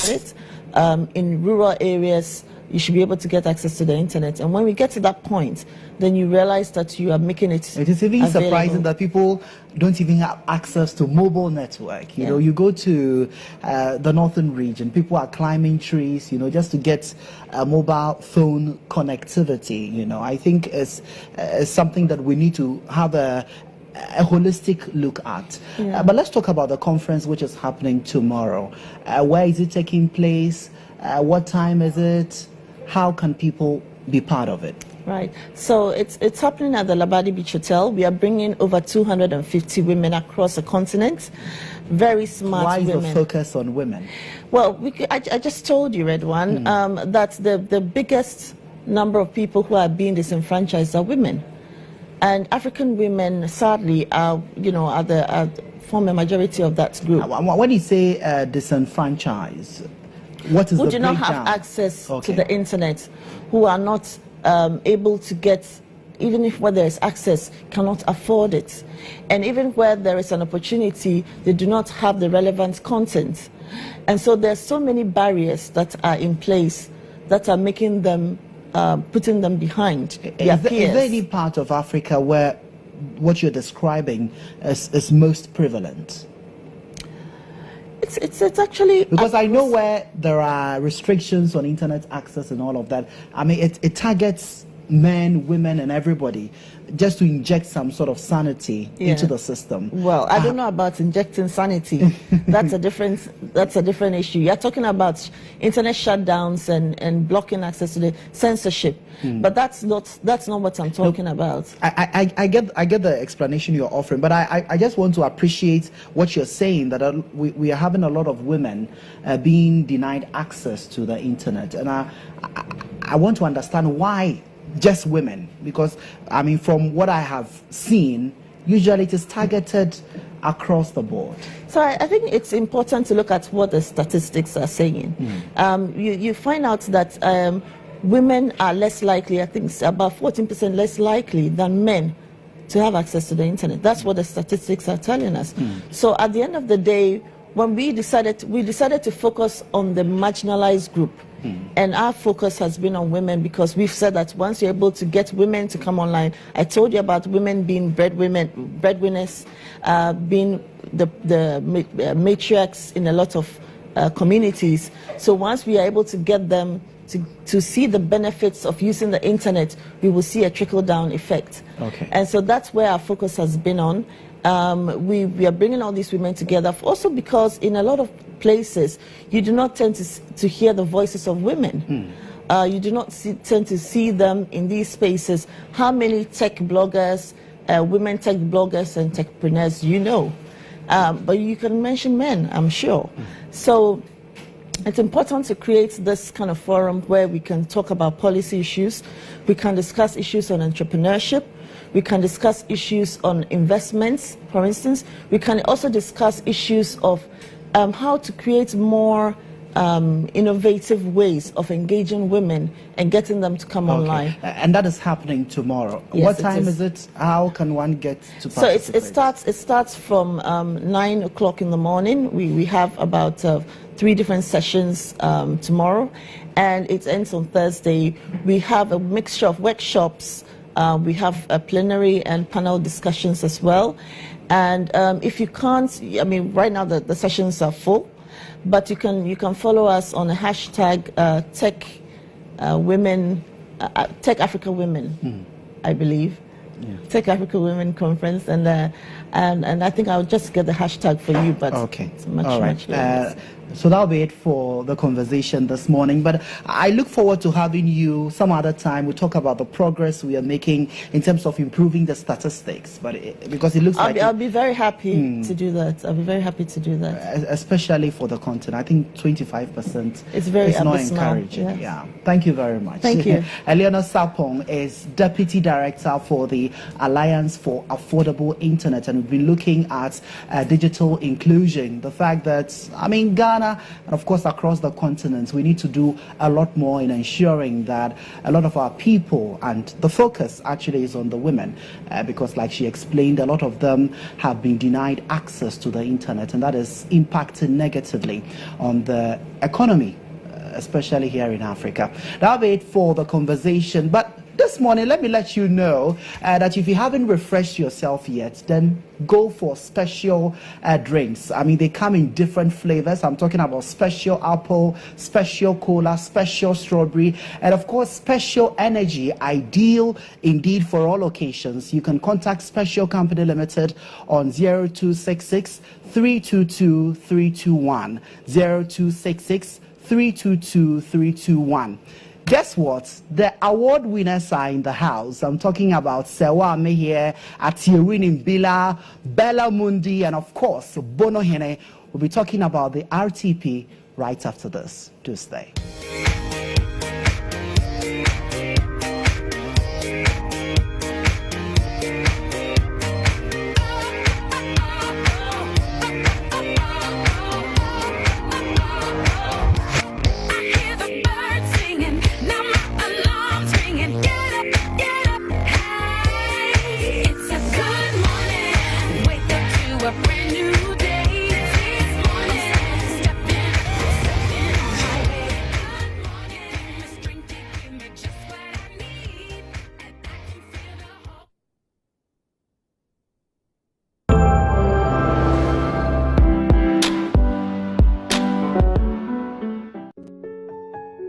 it. In rural areas, you should be able to get access to the internet. And when we get to that point, then you realize that you are making it It is even available. surprising that people don't even have access to mobile network. You know, you go to the northern region, people are climbing trees, you know, just to get a mobile phone connectivity. You know, I think it's something that we need to have a holistic look at. But let's talk about the conference which is happening tomorrow. Where is it taking place? What time is it? How can people be part of it? Right. So it's happening at the Labadi Beach Hotel. We are bringing over 250 women across the continent. Very smart women. Why is the focus on women? Well, I just told you, Redwan, that the biggest number of people who are being disenfranchised are women. And African women, sadly, are form a majority of that group. When you say disenfranchised, what is who the do not breakdown? have access to the internet, who are not able to get, even if where there is access, cannot afford it. And even where there is an opportunity, they do not have the relevant content. And so there's so many barriers that are in place that are making them, putting them behind their peers. Is there any part of Africa where what you're describing is most prevalent? It's actually... Because I know where there are restrictions on internet access and all of that. I mean, it targets men, women, and everybody, just to inject some sort of sanity into the system. Well, I don't know about injecting sanity. That's a different issue. You're talking about internet shutdowns and blocking access to the censorship. But that's not what I'm talking about. I get the explanation you're offering, but I just want to appreciate what you're saying, that we are having a lot of women being denied access to the internet, and I want to understand why just women, because I mean, from what I have seen, usually it is targeted across the board. So I think it's important to look at what the statistics are saying. You find out that women are less likely, I think it's about 14% less likely than men to have access to the internet. That's what the statistics are telling us. So at the end of the day, when we decided to focus on the marginalized group, and our focus has been on women, because we've said that once you're able to get women to come online, I told you about women being breadwinners, being the matriarchs in a lot of communities. So once we are able to get them to see the benefits of using the internet, we will see a trickle-down effect. And so that's where our focus has been on. We are bringing all these women together, also because in a lot of places you do not tend to hear the voices of women. You do not tend to see them in these spaces. How many tech bloggers, women tech bloggers and techpreneurs you know? But you can mention men, I'm sure. So it's important to create this kind of forum where we can talk about policy issues, we can discuss issues on entrepreneurship, we can discuss issues on investments, for instance. We can also discuss issues of how to create more innovative ways of engaging women and getting them to come online. And that is happening tomorrow. Yes, what time is it? How can one get to participate? So it starts from 9 o'clock in the morning. We have about 3 different sessions tomorrow, and it ends on Thursday. We have a mixture of workshops. We have a plenary and panel discussions as well. And if you can't, I mean, right now the sessions are full, but you can follow us on the hashtag Tech Africa Women, I believe. Tech Africa Women Conference, and I think I'll just get the hashtag for you, but it's much later. So that'll be it for the conversation this morning, but I look forward to having you some other time. We'll talk about the progress we are making in terms of improving the statistics, but because it looks I'll be very happy to do that. I'll be very happy to do that. Especially for the content. I think 25% it's very not encouraging. Yes. Thank you very much. Thank you. Eleanor Sapong is Deputy Director for the Alliance for Affordable Internet, and we've been looking at digital inclusion. The fact that, I mean, Ghana Ghana and of course across the continent, we need to do a lot more in ensuring that a lot of our people, and the focus actually is on the women, because like she explained, a lot of them have been denied access to the internet, and that is impacting negatively on the economy, especially here in Africa. That'll be it for the conversation. But this morning, let me let you know that if you haven't refreshed yourself yet, then go for special drinks. I mean, they come in different flavors. I'm talking about special apple, special cola, special strawberry, and of course, special energy, ideal indeed for all occasions. You can contact Special Company Limited on 0266 322 321, 0266 322 321. Guess what? The award winners are in the house. I'm talking about Sewa Mehie, Atirin Bila, Bella Mundi, and of course, Bono Hene. We'll be talking about the RTP right after this. Do stay.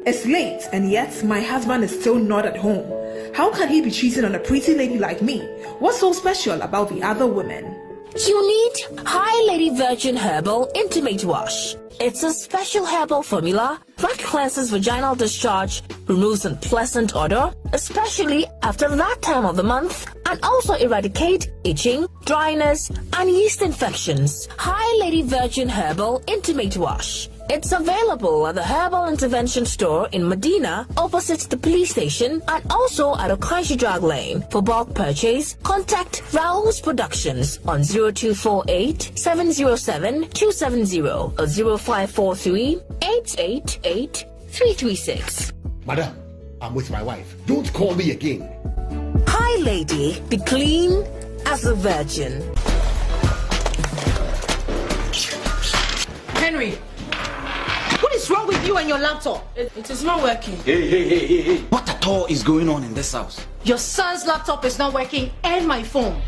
It's late, and yet my husband is still not at home. How can he be cheating on a pretty lady like me? What's so special about the other women? You need High Lady Virgin Herbal Intimate Wash. It's a special herbal formula that cleanses vaginal discharge, removes unpleasant odor, especially after that time of the month, and also eradicate itching, dryness, and yeast infections. High Lady Virgin Herbal Intimate Wash. It's available at the Herbal Intervention Store in Medina, opposite the police station, and also at Okanshi Drug Lane. For bulk purchase, contact Raoul's Productions on 0248 707 270 or 0543 888 336. Madam, I'm with my wife. Don't call me again. Hi, lady. Be clean as a virgin. Henry, what is wrong with you and your laptop? It is not working. Hey. What at all is going on in this house? Your son's laptop is not working and my phone.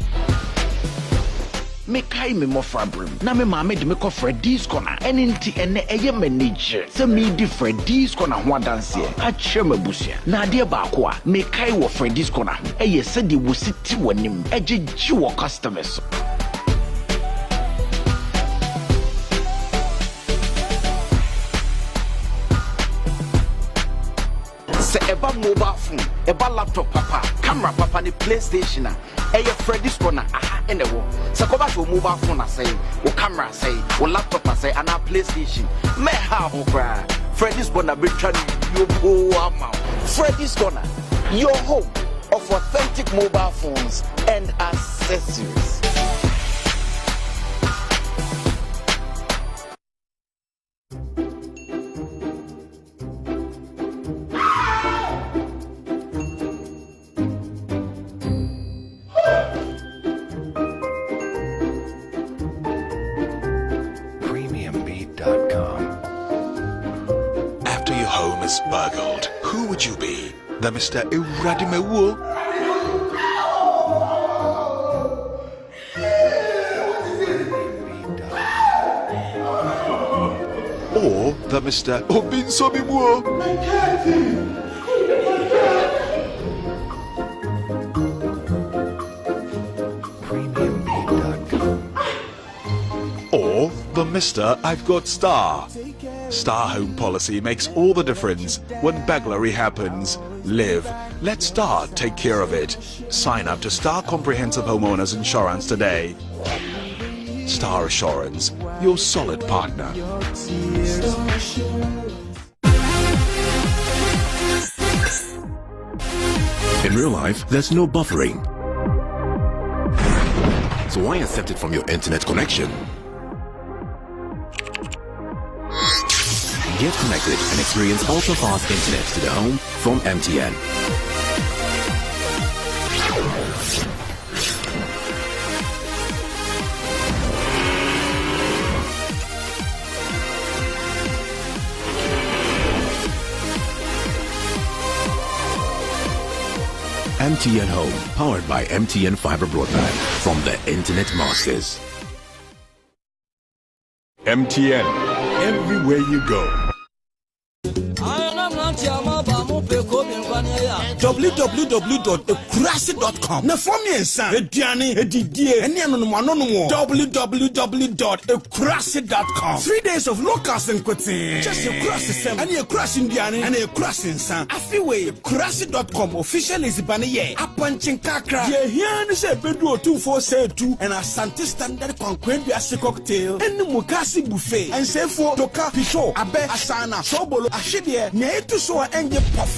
Me kai me mo fabrim na me maame de me ko Freddy's corner enti ene eye manager se me di Freddy's corner ho adanse a kire mabusia na ade ba ko a me kai wo Freddy's corner eye se de wo siti wanim ejeji wo customers. Se eba mobile phone, eba laptop papa, camera papa ni PlayStation a eye Freddy's corner aha ene wo. Se ko ba to mobile phone asay, wo camera say, wo laptop asay ana PlayStation. Me ha ho kra. Freddy's corner be try you go ama. Freddy's corner, your home of authentic mobile phones and accessories. After your home is burgled, who would you be? The Mr. Iradimewu? Or the Mr. Obinsobiwo? Or the Mr. I've got Star? Star Home Policy makes all the difference when burglary happens. Live. Let Star take care of it. Sign up to Star Comprehensive Homeowners Insurance today. Star Assurance, your solid partner. In real life, there's no buffering. So why accept it from your internet connection? Get connected and experience ultra-fast internet to the home from MTN. MTN Home, powered by MTN Fiber Broadband from the Internet Masters. MTN, everywhere you go. www.ekurase.com na from yensa eduane edidie ene anonomano www.ekurase.com 3 days of locals and quoting just Ekurase sem and Ekurase ndiane and Ekurase nsa afiwe Ekurase.com official isibane ye apanchin kakra ye here ne se bedu otumfo say 2 and Asante standard kwankwendu ase cocktail ene mukasi buffet and say for toka pisho abe asana sobolo ahide ne etu so enje puff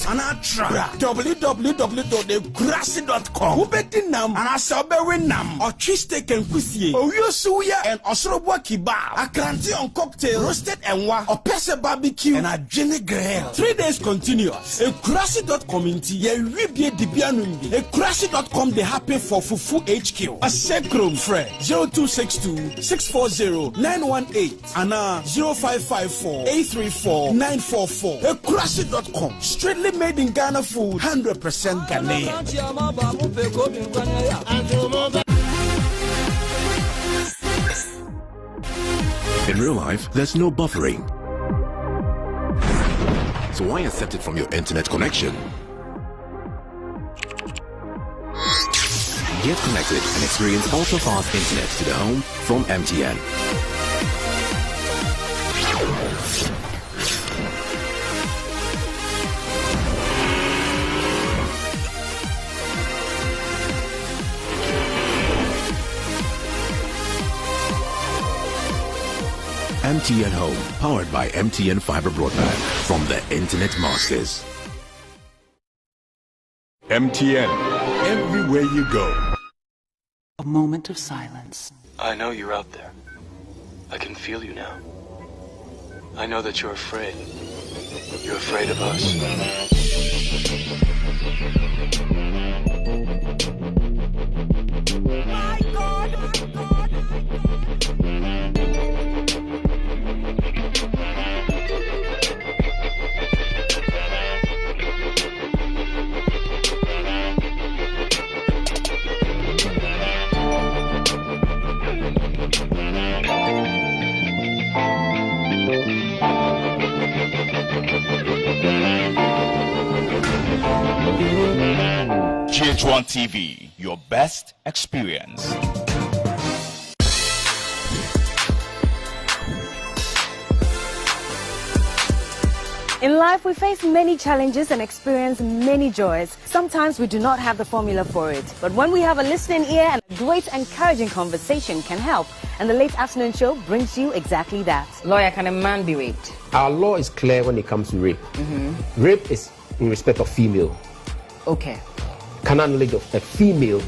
Anatra www.ekurase.com Ubetinam and Asaberenam or cheese steak and kusie Oyusuya and Osrobo kebab Akranti on cocktail roasted and wa or pesa barbecue and a jenny grill 3 days continuous Ekurase.com inti ye ribie dibianumbi Ekurase.com they happy for Fufu HQ a secrom fre 0262 640 918 and 0554 834 944 Ekurase.com straightly made in Ghana food, 100% Ghanaian. In real life, there's no buffering. So why accept it from your internet connection? Get connected and experience ultra-fast internet to the home from MTN. MTN Home, powered by MTN Fiber Broadband from the Internet Masters. MTN, everywhere you go. A moment of silence. I know you're out there. I can feel you now. I know that you're afraid. You're afraid of us. My God, my God, GH1 TV, your best experience. In life, we face many challenges and experience many joys. Sometimes we do not have the formula for it. But when we have a listening ear and a great encouraging conversation can help. And the Late Afternoon Show brings you exactly that. Lawyer, can a man be raped? Our law is clear when it comes to rape. Rape is in respect of female. Okay. Carnal knowledge of a female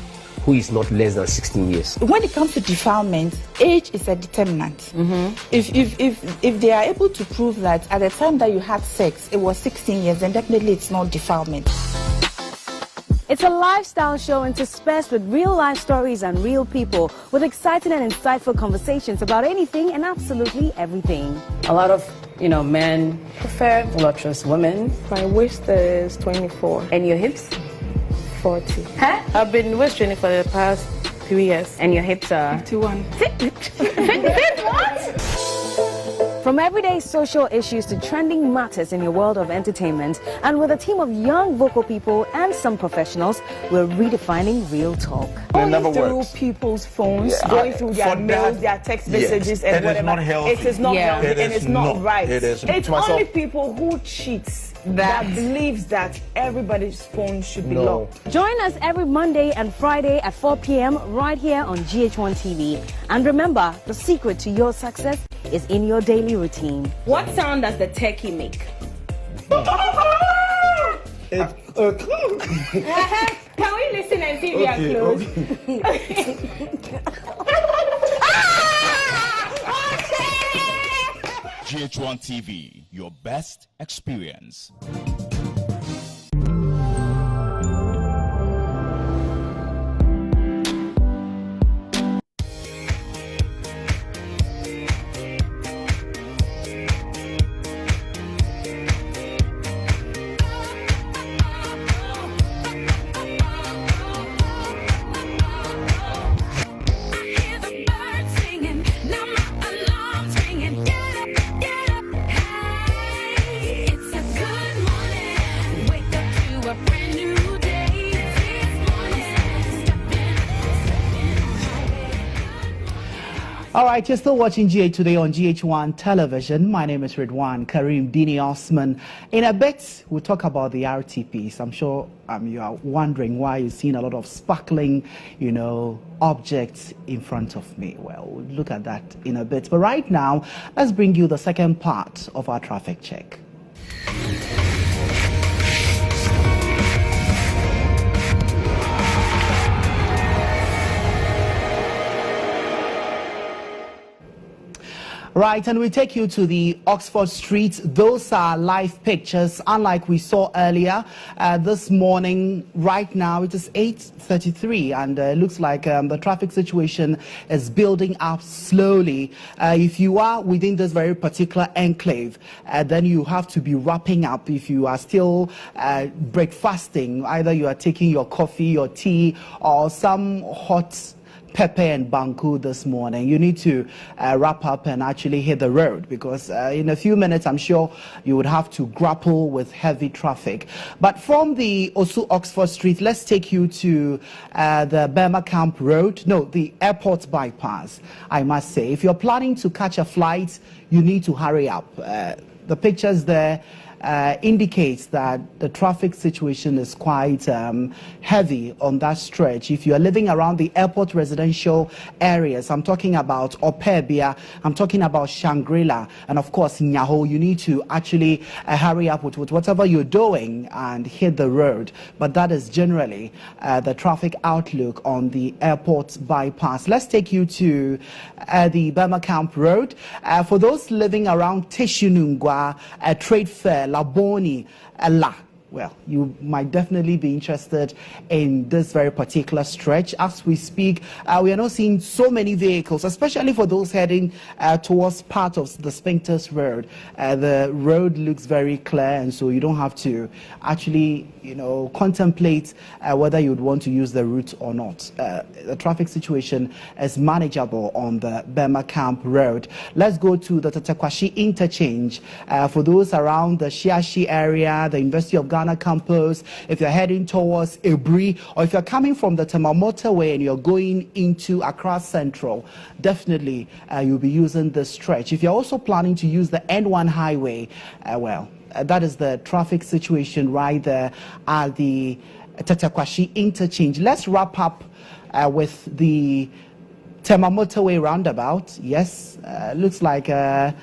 who is not less than 16 years. When it comes to defilement, age is a determinant. If they are able to prove that at the time that you had sex, it was 16 years, then definitely it's not defilement. It's a lifestyle show interspersed with real-life stories and real people, with exciting and insightful conversations about anything and absolutely everything. A lot of, men prefer voluptuous women. My waist is 24. And your hips? 40. Huh? I've been waist training for the past 3 years. And your hips are? 51. What? From everyday social issues to trending matters in your world of entertainment, and with a team of young vocal people and some professionals, we're redefining real talk. Going through people's phones, going through their mails, their text messages, and whatever. It is not healthy. It is not healthy, and it's not right. It's only people who cheat that believes that everybody's phone should be locked. Join us every Monday and Friday at 4 p.m. right here on GH1 TV. And remember, the secret to your success is in your daily routine. What sound does the turkey make? Can we listen and see if we are close? GH1 TV, your best experience. All right, you're still watching GH Today on GH1 television. My name is Ridwan Karim Dini-Osman. In a bit, we'll talk about the RTPs. I'm sure you are wondering why you've seen a lot of sparkling, objects in front of me. Well, we'll look at that in a bit. But right now, let's bring you the second part of our traffic check. Right, and we take you to the Oxford Street. Those are live pictures, unlike we saw earlier this morning. Right now, it is 8:33, and it looks like the traffic situation is building up slowly. If you are within this very particular enclave, then you have to be wrapping up. If you are still breakfasting, either you are taking your coffee, your tea, or some hot pepper and banku this morning, you need to wrap up and actually hit the road, because in a few minutes I'm sure you would have to grapple with heavy traffic. But from the Osu Oxford Street, let's take you to the Burma Camp Road, the airport bypass. I must say, if you're planning to catch a flight, you need to hurry up. The pictures there indicates that the traffic situation is quite heavy on that stretch. If you are living around the airport residential areas, I'm talking about Opebia, I'm talking about Shangri-La, and of course Nyaho, you need to actually hurry up with whatever you're doing and hit the road. But that is generally the traffic outlook on the airport bypass. Let's take you to the Burma Camp Road. For those living around Teshunungwa, Trade Fair, Laboni, La. Well, you might definitely be interested in this very particular stretch. As we speak, we are not seeing so many vehicles, especially for those heading towards part of the Spinkters Road. The road looks very clear, and so you don't have to actually, contemplate whether you'd want to use the route or not. The traffic situation is manageable on the Burma Camp Road. Let's go to the Tatakwashi interchange. For those around the Shiashi area, the University of Ghana campus, if you're heading towards Ebri, or if you're coming from the Tema motorway and you're going into Accra Central, definitely you'll be using this stretch. If you're also planning to use the N1 highway, that is the traffic situation right there at the Tatakwashi interchange. Let's wrap up with the Tema motorway roundabout. Yes, looks like the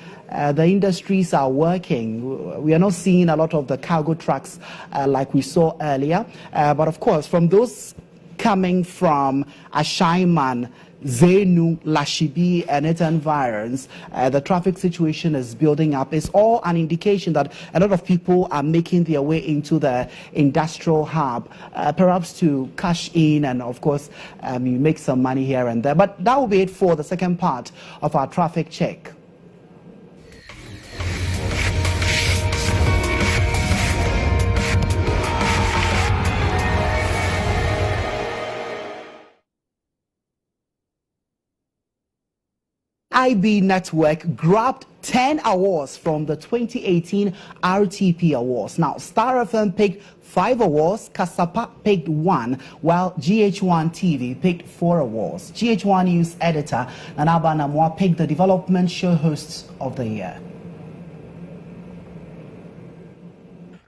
industries are working. We are not seeing a lot of the cargo trucks like we saw earlier. But of course, from those coming from Ashaiman, Zenu, Lashibi, and its environs, the traffic situation is building up. It's all an indication that a lot of people are making their way into the industrial hub, perhaps to cash in and, of course, you make some money here and there. But that will be it for the second part of our traffic check. IB Network grabbed 10 awards from the 2018 RTP Awards. Now, Star FM picked 5 awards, Kasapa picked 1, while GH1 TV picked 4 awards. GH1 News editor Nanaba Namwa picked the Development Show Hosts of the Year.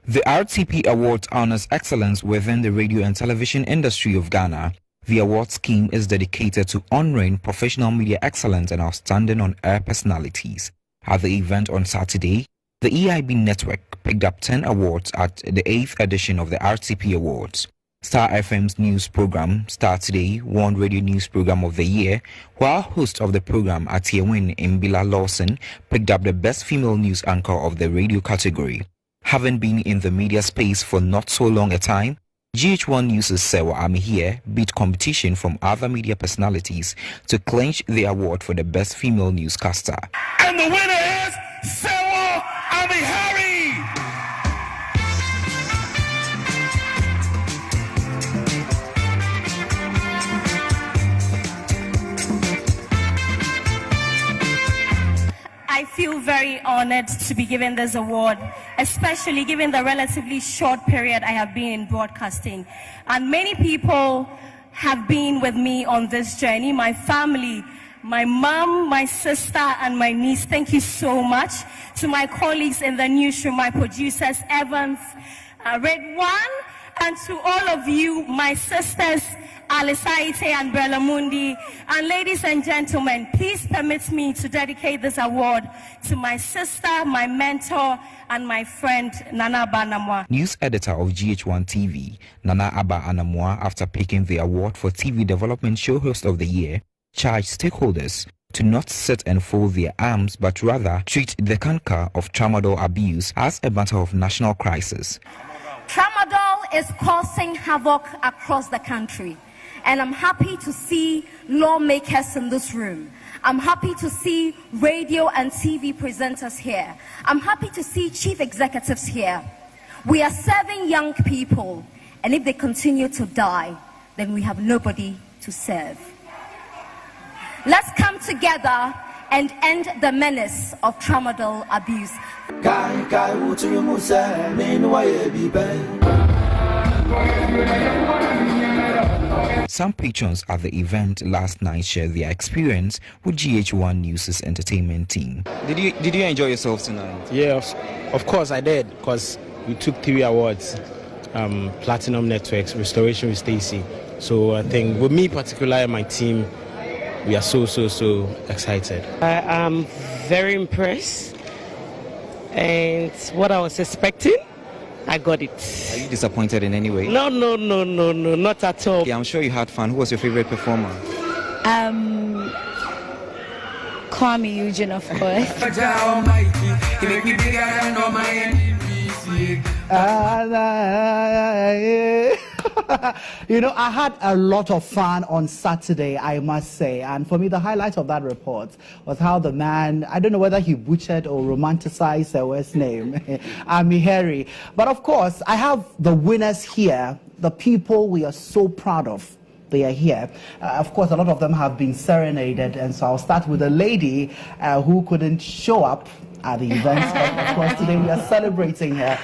The RTP Awards honors excellence within the radio and television industry of Ghana. The award scheme is dedicated to honoring professional media excellence and outstanding on-air personalities. At the event on Saturday, the EIB network picked up 10 awards at the 8th edition of the RTP Awards. Star FM's news program, Star Today, won Radio News Program of the Year, while host of the program, Atiewin Mbila Lawson, picked up the Best Female News Anchor of the radio category. Having been in the media space for not so long a time, GH1 News' Sewa Amihie beat competition from other media personalities to clinch the award for the Best Female Newscaster. And the winner is Sewa Amihie. I feel very honored to be given this award, especially given the relatively short period I have been in broadcasting. And many people have been with me on this journey. My family, my mom, my sister, and my niece, thank you so much. To my colleagues in the newsroom, my producers, Evans, Red One, and to all of you, my sisters, Alisaite and Bella Mundi. And ladies and gentlemen, please permit me to dedicate this award to my sister, my mentor, and my friend, Nana Abba Anamwa. News editor of GH1 TV, Nana Abba Anamwa, after picking the award for TV Development Show Host of the Year, charged stakeholders to not sit and fold their arms, but rather treat the canker of tramadol abuse as a matter of national crisis. Tramadol is causing havoc across the country. And I'm happy to see lawmakers in this room. I'm happy to see radio and TV presenters here. I'm happy to see chief executives here. We are serving young people, and if they continue to die, then we have nobody to serve. Let's come together and end the menace of tramadol abuse. Some patrons at the event last night shared their experience with GH1 News' entertainment team. Did you enjoy yourself tonight? Yeah, of course I did, because we took 3 awards, Platinum Networks, Restoration with Stacey. So I think with me particularly and my team, we are so excited. I am very impressed, and what I was expecting, I got it. Are you disappointed in any way? No, not at all. Yeah, I'm sure you had fun. Who was your favorite performer? Kwame Eugene, of course. You know, I had a lot of fun on Saturday, I must say. And for me, the highlight of that report was how the man, I don't know whether he butchered or romanticized Sewa's name, Amihie. But of course, I have the winners here, the people we are so proud of. They are here. Of course, a lot of them have been serenaded. And so I'll start with a lady who couldn't show up at the event. Of course, today we are celebrating her.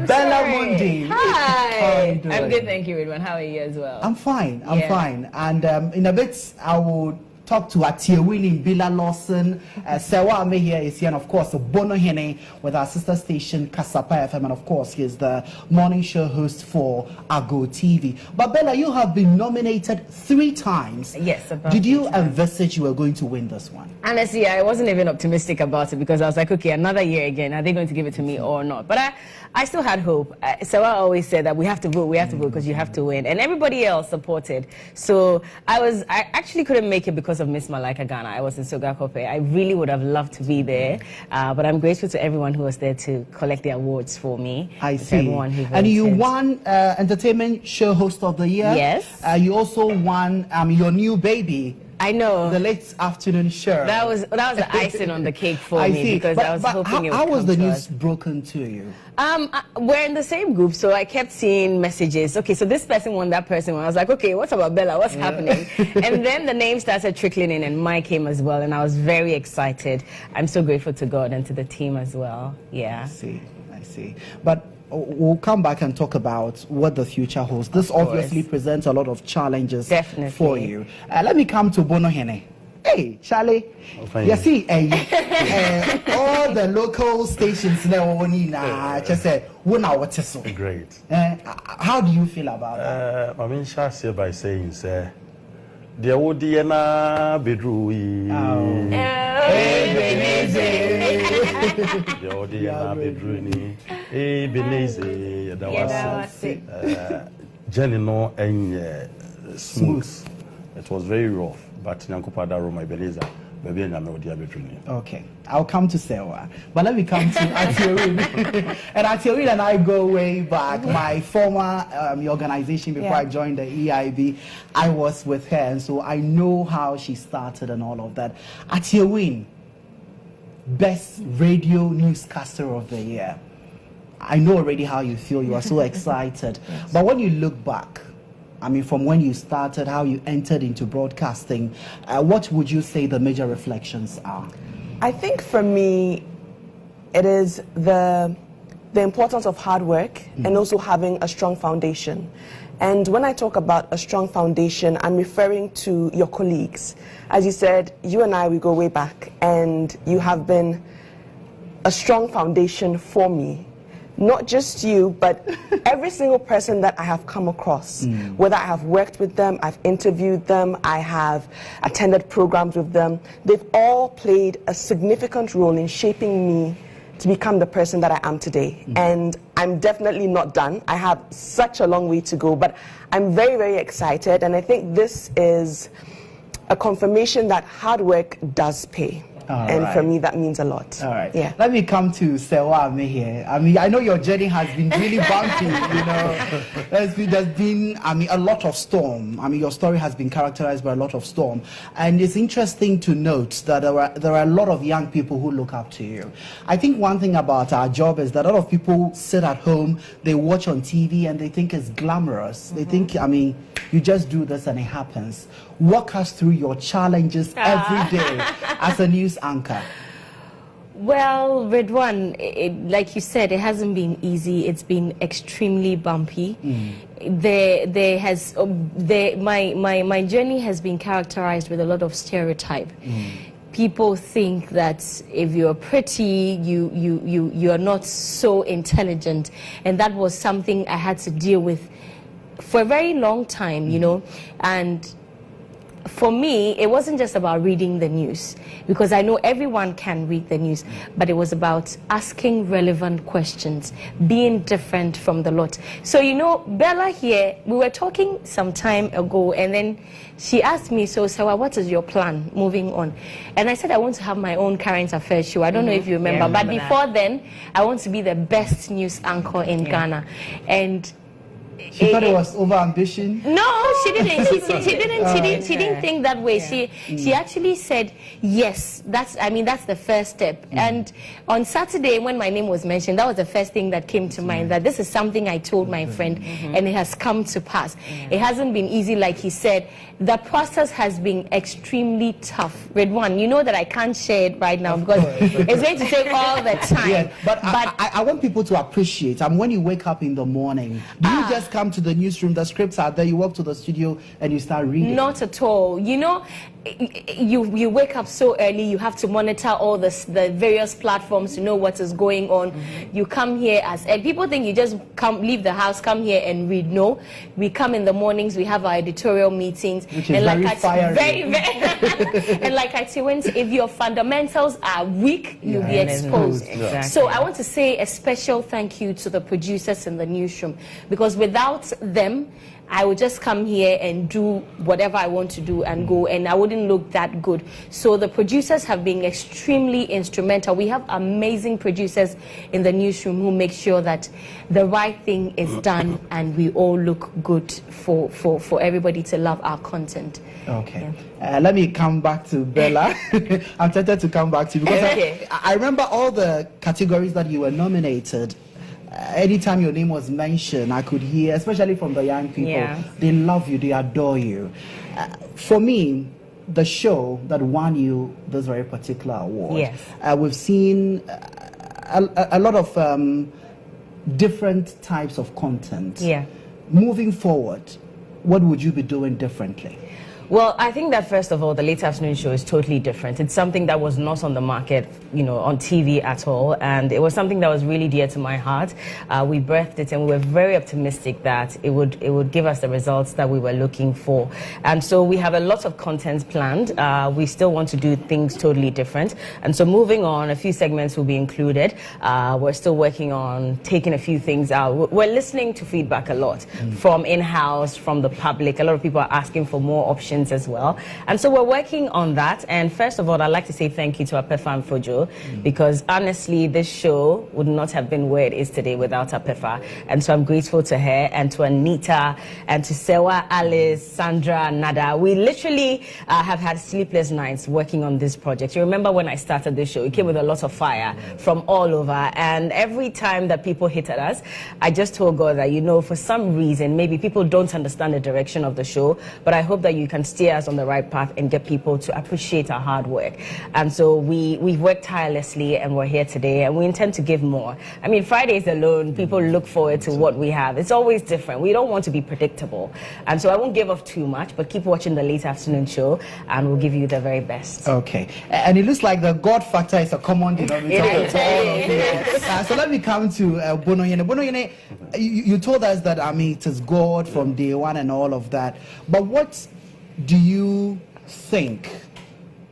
Bella Mundi. Hi. I'm good, thank you, Ridwan. How are you as well? I'm fine. I'm fine. And in a bit, I will talk to Atiewin Mbila Lawson. Sewa Amihie is here, and of course, Bono Hene with our sister station, Kasapa FM, and of course, he is the morning show host for Ago TV. But Bella, you have been nominated 3 times. Yes. Did you envisage you were going to win this one? Honestly, I wasn't even optimistic about it, because I was like, okay, another year again. Are they going to give it to me or not? But I still had hope. Sewa always said that we have to vote because you have to win. And everybody else supported. So I actually couldn't make it because of Miss Malaika Ghana. I was in Sogakope. I really would have loved to be there. But I'm grateful to everyone who was there to collect the awards for me. I see. Everyone who voted. And you won Entertainment Show Host of the Year. Yes. You also won your new baby. I know. The late afternoon show. That was the icing on the cake for me, because I was hoping it would how was come the to news us. broken to you? We're in the same group, so I kept seeing messages. Okay, so this person won, that person won. I was like, okay, what about Bella? What's happening? And then the names started trickling in, and mine came as well, and I was very excited. I'm so grateful to God and to the team as well. Yeah. I see. But we'll come back and talk about what the future holds. This obviously presents a lot of challenges for you. Let me come to Bono Hene. Hey, Charlie. You see, all the local stations now, just say, great. How do you feel about that? I mean, shall say by saying, sir, the Odiana Bedrui. The Odiana Bedruni. Ebenezer, that was journey no smooth. It was very rough, but Nyankopada Roma Beleza, baby and okay, I'll come to Sewa, but let me come to Atiorine. And Atiorine and I go way back. My former organization before I joined the EIB, I was with her, and so I know how she started and all of that. Atiorine, best radio newscaster of the year. I know already how you feel. You are so excited. Yes. But when you look back, I mean, from when you started, how you entered into broadcasting, what would you say the major reflections are? I think for me, it is the importance of hard work and also having a strong foundation. And when I talk about a strong foundation, I'm referring to your colleagues. As you said, you and I, we go way back, and you have been a strong foundation for me. Not just you, but every single person that I have come across, whether I have worked with them, I've interviewed them, I have attended programs with them, they've all played a significant role in shaping me to become the person that I am today. And I'm definitely not done. I have such a long way to go, but I'm very, very excited. And I think this is a confirmation that hard work does pay. For me, that means a lot. All right. Yeah. Let me come to Sewame here. I mean, I know your journey has been really bumpy, you know. There's been, I mean, a lot of storm. I mean, your story has been characterized by a lot of storm. And it's interesting to note that there are a lot of young people who look up to you. I think one thing about our job is that a lot of people sit at home, they watch on TV, and they think it's glamorous. They think, I mean, you just do this and it happens. Walk us through your challenges every day as a news anchor. Well, Redwan, like you said, it hasn't been easy. It's been extremely bumpy. My journey has been characterized with a lot of stereotype. People think that if you're pretty, you are not so intelligent, and that was something I had to deal with for a very long time, you know. And for me, it wasn't just about reading the news, because I know everyone can read the news, but it was about asking relevant questions, being different from the lot. So, you know, Bella here, we were talking some time ago, and then she asked me, so Sawa, what is your plan moving on? And I said I want to have my own current affairs show. I don't know if you remember, but before then, I want to be the best news anchor in Ghana. And she thought it was over ambition. No, she didn't. She didn't think that way. She actually said yes. That's the first step. And on Saturday, when my name was mentioned, that was the first thing that came to mind. That this is something I told my friend, and it has come to pass. It hasn't been easy, like he said. The process has been extremely tough. Redwan, you know that I can't share it right now because it's going to take all the time. Yeah, but I want people to appreciate. When you wake up in the morning, do you just come to the newsroom, the scripts are there, you walk to the studio and you start reading? Not at all. You know, you wake up so early, you have to monitor all the various platforms to know what is going on. You come here and people think you just leave the house, come here and read. No, we come in the mornings, we have our editorial meetings. Which is very fiery. And like I say, if your fundamentals are weak, you'll be exposed. Exactly. So I want to say a special thank you to the producers in the newsroom, because without them, I would just come here and do whatever I want to do and go, and I wouldn't look that good. So the producers have been extremely instrumental. We have amazing producers in the newsroom who make sure that the right thing is done and we all look good for everybody to love our content. Okay. Let me come back to Bella. I'm tempted to come back to you because I remember all the categories that you were nominated. Anytime your name was mentioned, I could hear, especially from the young people, they love you, they adore you. For me, the show that won you this very particular award, we've seen a lot of different types of content. Moving forward, what would you be doing differently? Well, I think that first of all, the late afternoon show is totally different. It's something that was not on the market, on TV at all, and it was something that was really dear to my heart. We birthed it, and we were very optimistic that it would give us the results that we were looking for. And so we have a lot of content planned. We still want to do things totally different, and so moving on, a few segments will be included. We're still working on taking a few things out. We're listening to feedback a lot from in-house, from the public. A lot of people are asking for more options as well, and so we're working on that. And first of all, I'd like to say thank you to Apefa and Fojo, because honestly this show would not have been where it is today without Apefa, and so I'm grateful to her and to Anita and to Sewa, Alice, Sandra, Nada. We literally have had sleepless nights working on this project. You remember when I started this show, it came with a lot of fire from all over, and every time that people hit at us, I just told God that for some reason maybe people don't understand the direction of the show, but I hope that you can steer us on the right path and get people to appreciate our hard work. And so we've worked tirelessly, and we're here today, and we intend to give more. I mean, Fridays alone, people look forward to what we have. It's always different. We don't want to be predictable, and so I won't give off too much, but keep watching the late afternoon show, and we'll give you the very best. Okay, and it looks like the God factor is a common denominator for all of you. So let me come to Bonoyene. Bonoyene, you told us that it is God from day one and all of that, but what do you think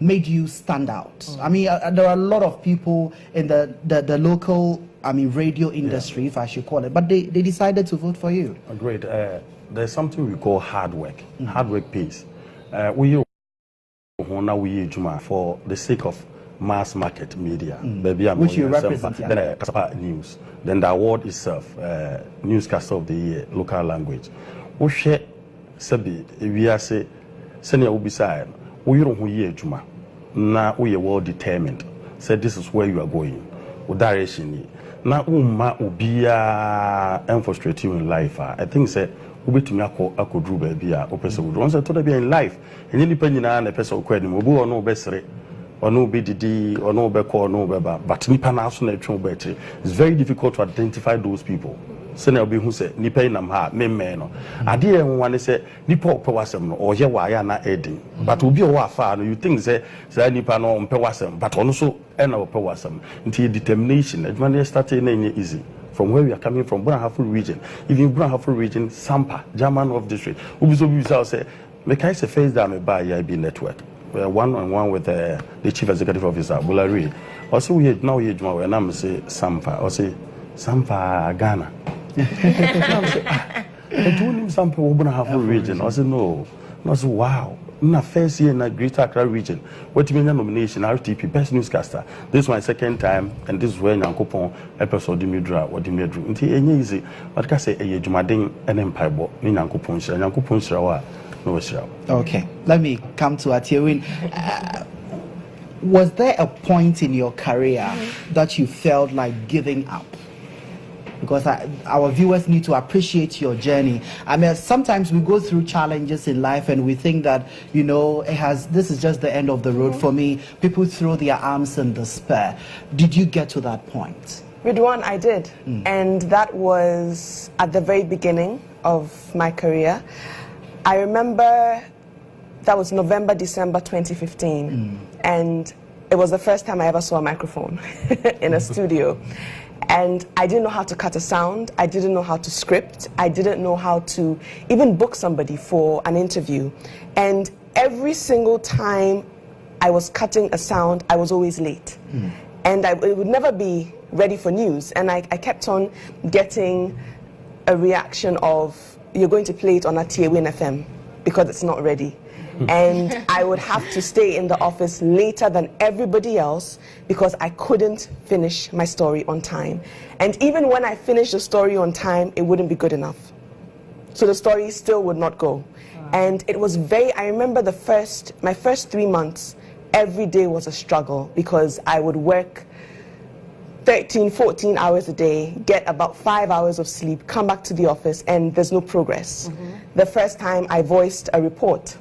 made you stand out? I mean, there are a lot of people in the local, radio industry, if I should call it, but they decided to vote for you. Great. There's something we call hard work. Hard work pays. We for the sake of mass market media, which you represent. Then news. Then the award itself, newscaster of the year, local language. We share sabi we are say senior ubisai we don't hear juma na we are well determined. Say this is where you are going with direction. Na ubia frustrate you in life. I think say ubitumi akodru baby a opese wodu. Once to be in life and any penny na na person kwani obu ono besere ono be didi ono be call no beba but nipa na so na twon be tire. It's very difficult to identify those people. Senior be who say nipa inam ha me no ade e nwane say nipa ope wasem no oye waya na edin but obi o afa no you think say nipa no ompe wasem but ono so e na ope wasem nti determination adwuma start na easy from where we are coming from, Brahaful region. Even Brahaful region, Sampa, German of district. Ubiso say, make I say face down by IB network. One-on-one with the chief executive officer, Bulari. Also, we now hear when I'm say Sampa, or say Sampa Ghana. I told him Sampa Brahaful region. I said no. I said wow. Na first year in the Greater Accra region, what mean nomination RTP best newscaster. This is my second time, and this is where Nyankopon episode Dimidra or Dimidru. Nti enye easy, but ka say eye dwumaden en empire bo ni Nyankopon shira. Nyankopon shira wa no shira. Okay, let me come to Atiewin. Was there a point in your career that you felt like giving up? Because our viewers need to appreciate your journey. I mean, sometimes we go through challenges in life and we think that, this is just the end of the road for me. People throw their arms in despair. Did you get to that point? Ridwan, I did. And that was at the very beginning of my career. I remember that was November, December 2015. And it was the first time I ever saw a microphone in a studio. And I didn't know how to cut a sound. I didn't know how to script. I didn't know how to even book somebody for an interview. And every single time I was cutting a sound, I was always late. And it would never be ready for news. And I kept on getting a reaction of, you're going to play it on a Atiewin FM because it's not ready. And I would have to stay in the office later than everybody else because I couldn't finish my story on time. And even when I finished the story on time, it wouldn't be good enough. So the story still would not go. And it was I remember my first 3 months, every day was a struggle because I would work 13, 14 hours a day, get about 5 hours of sleep, come back to the office, and there's no progress. The first time I voiced a report,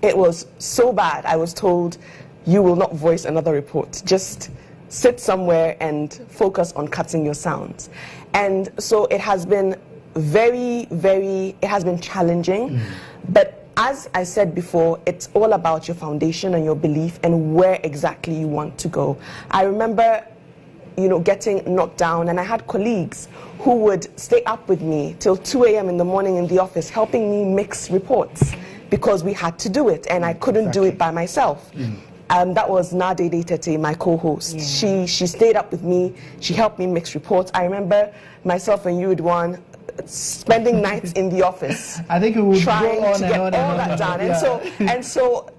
it was so bad. I was told, you will not voice another report. Just sit somewhere and focus on cutting your sounds. And so it has been it has been challenging. But as I said before, it's all about your foundation and your belief and where exactly you want to go. I remember, getting knocked down, and I had colleagues who would stay up with me till 2 a.m. in the morning in the office helping me mix reports because we had to do it and I couldn't do it by myself. That was Nade Tete, my co-host. She stayed up with me. She helped me mix reports. I remember myself and Yuridwan spending nights in the office. I think we would trying go on to get and all that done. And so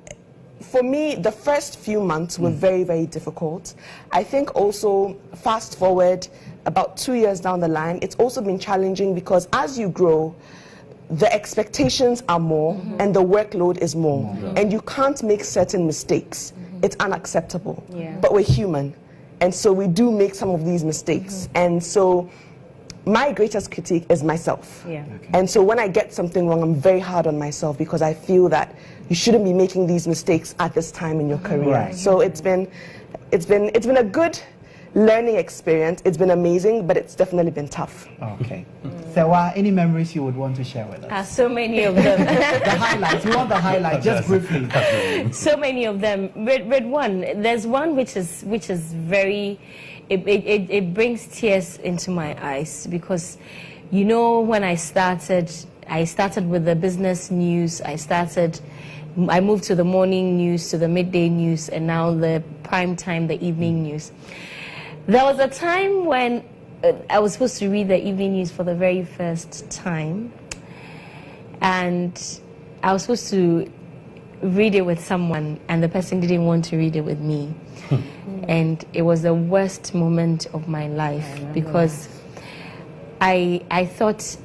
for me, the first few months were very, very difficult. I think also, fast forward about 2 years down the line, it's also been challenging because as you grow, the expectations are more and the workload is more. And you can't make certain mistakes. It's unacceptable. But we're human. And so we do make some of these mistakes. And so my greatest critique is myself. And so when I get something wrong, I'm very hard on myself because I feel that you shouldn't be making these mistakes at this time in your career. So it's been a good learning experience. It's been amazing, but it's definitely been tough. Okay. So any memories you would want to share with us? So many of them. The highlights. We want the highlights, just briefly. So many of them. Red one. There's one which is very. It brings tears into my eyes because, when I started with the business news. I moved to the morning news, to the midday news, and now the prime time, the evening news. There was a time when I was supposed to read the evening news for the very first time, and I was supposed to read it with someone, and the person didn't want to read it with me. And it was the worst moment of my life because I thought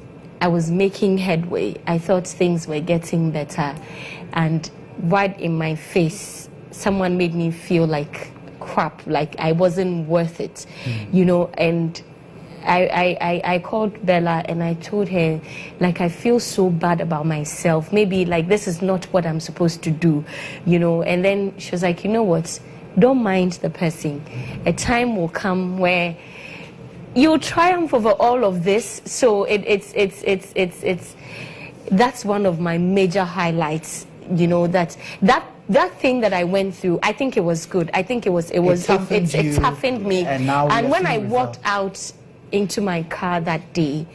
I was making headway. I thought things were getting better. And right in my face, someone made me feel like crap, like I wasn't worth it, and I called Bella and I told her, like, I feel so bad about myself. Maybe, like, this is not what I'm supposed to do, and then she was like, you know what? Don't mind the person. A time will come where you'll triumph over all of this. So that's one of my major highlights. That thing that I went through, I think it was good. I think it toughened me. And when I walked out into my car that day,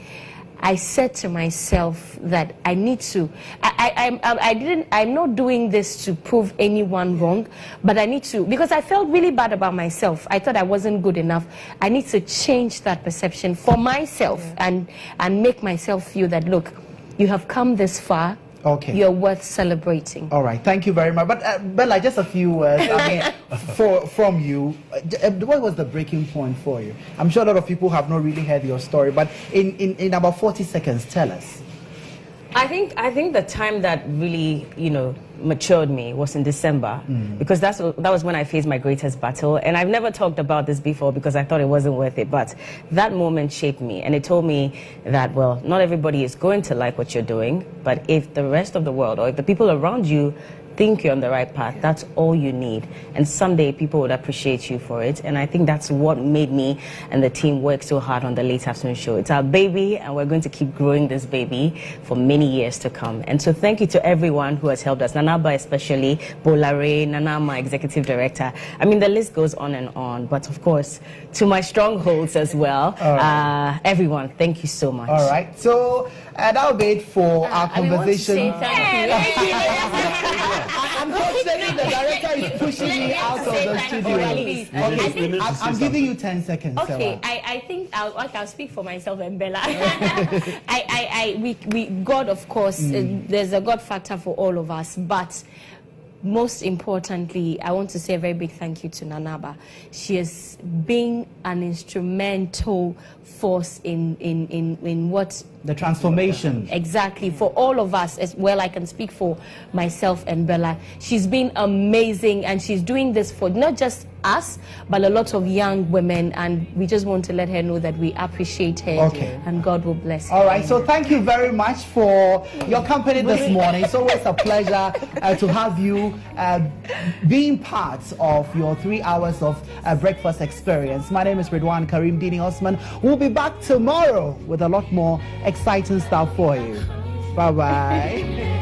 I said to myself that I need to. I'm not doing this to prove anyone wrong, but I need to, because I felt really bad about myself. I thought I wasn't good enough. I need to change that perception for myself and make myself feel that, look, you have come this far. Okay. You're worth celebrating. All right. Thank you very much. But Bella, just a few words from you. What was the breaking point for you? I'm sure a lot of people have not really heard your story, but in about 40 seconds, tell us. I think the time that really, matured me was in December, because that was when I faced my greatest battle. And I've never talked about this before because I thought it wasn't worth it. But that moment shaped me, and it told me that, well, not everybody is going to like what you're doing, but if the rest of the world or if the people around you think you're on the right path, that's all you need. And someday people would appreciate you for it. And I think that's what made me and the team work so hard on the Late Afternoon Show. It's our baby, and we're going to keep growing this baby for many years to come. And so thank you to everyone who has helped us. Nanaba especially, Bolare, Nana, my executive director. I mean, the list goes on and on. But of course, to my strongholds as well. Right. Everyone, thank you so much. All right. So that'll be it for our conversation. Thank you. Unfortunately, the director is pushing me out of the studio. Okay, I'm giving you 10 seconds. Okay, I think I'll speak for myself and Bella. God, of course, there's a God factor for all of us, but most importantly, I want to say a very big thank you to Nanaba. She has been an instrumental force in what the transformation. Exactly, for all of us as well. I can speak for myself and Bella. She's been amazing, and she's doing this for not just us, but a lot of young women, and we just want to let her know that we appreciate her. Okay. And God will bless her. All right, so thank you very much for your company this morning. It's always a pleasure to have you being part of your 3 hours of breakfast experience. My name is Ridwan Karim Dini-Osman. We'll be back tomorrow with a lot more exciting stuff for you. Bye-bye.